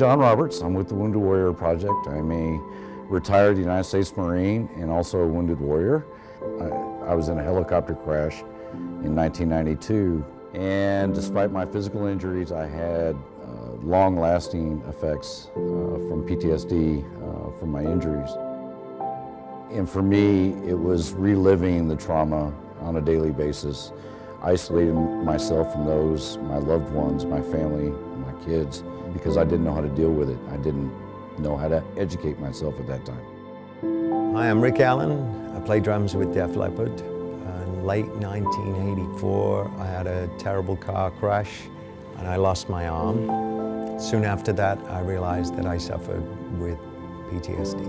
John Roberts. I'm with the Wounded Warrior Project. I'm a retired United States Marine and also a wounded warrior. I was in a helicopter crash in 1992, and despite my physical injuries, I had long-lasting effects from PTSD from my injuries. And for me, it was reliving the trauma on a daily basis, isolating myself from those, my loved ones, my family, my kids, because I didn't know how to deal with it. I didn't know how to educate myself at that time. Hi, I'm Rick Allen. I play drums with Def Leppard. In late 1984, I had a terrible car crash and I lost my arm. Soon after that, I realized that I suffered with PTSD.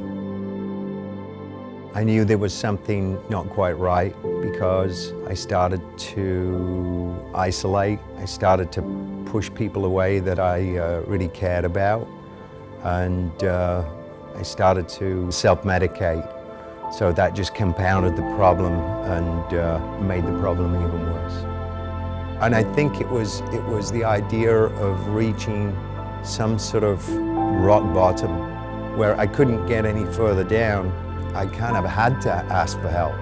I knew there was something not quite right because I started to isolate. I started to push people away that I really cared about. And I started to self-medicate. So that just compounded the problem and made the problem even worse. And I think it was the idea of reaching some sort of rock bottom where I couldn't get any further down. I kind of had to ask for help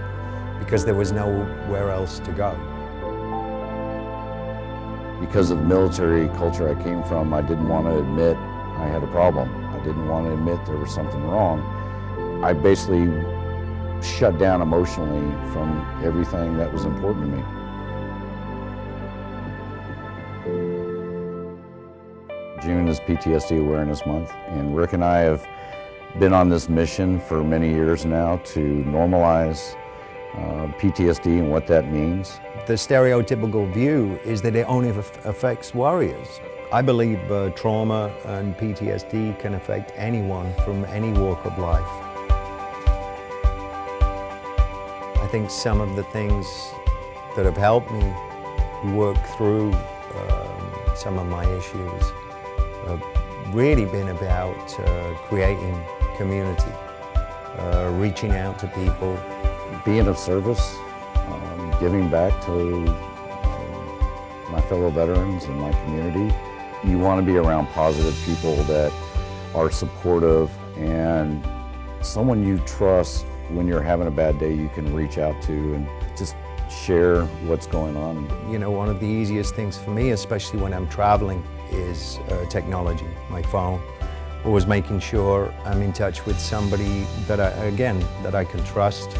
because there was nowhere else to go. Because of the military culture I came from, I didn't want to admit I had a problem. I didn't want to admit there was something wrong. I basically shut down emotionally from everything that was important to me. June is PTSD Awareness Month, and Rick and I have been on this mission for many years now to normalize PTSD and what that means. The stereotypical view is that it only affects warriors. I believe trauma and PTSD can affect anyone from any walk of life. I think some of the things that have helped me work through some of my issues have really been about creating community, reaching out to people. Being of service, giving back to my fellow veterans and my community. You want to be around positive people that are supportive and someone you trust when you're having a bad day you can reach out to and just share what's going on. You know, one of the easiest things for me, especially when I'm traveling, is technology, my phone. Always making sure I'm in touch with somebody that I can trust,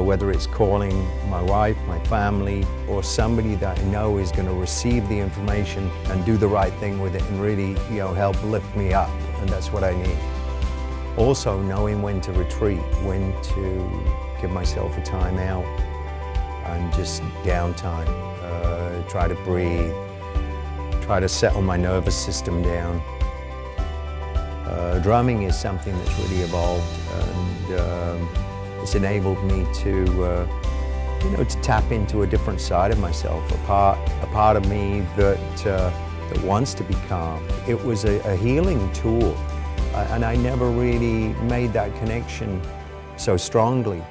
whether it's calling my wife, my family, or somebody that I know is going to receive the information and do the right thing with it and really, help lift me up, and that's what I need. Also knowing when to retreat, when to give myself a time out and just downtime, try to breathe, try to settle my nervous system down. Drumming is something that's really evolved, and it's enabled me to, to tap into a different side of myself, a part of me that wants to be calm. It was a healing tool, and I never really made that connection so strongly.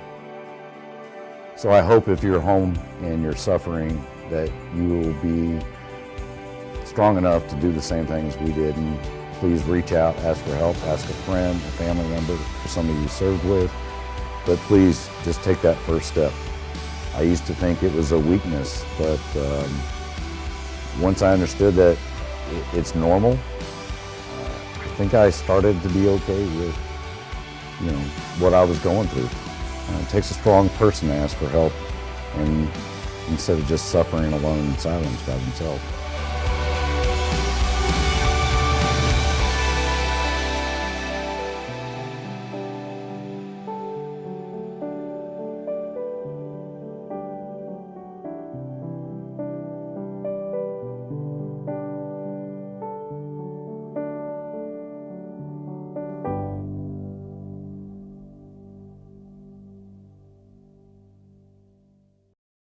So I hope if you're home and you're suffering that you will be strong enough to do the same things we did. And please reach out, ask for help, ask a friend, a family member, or somebody you served with. But please just take that first step. I used to think it was a weakness, but once I understood that it's normal, I think I started to be okay with what I was going through. It takes a strong person to ask for help, and instead of just suffering alone in silence by themselves.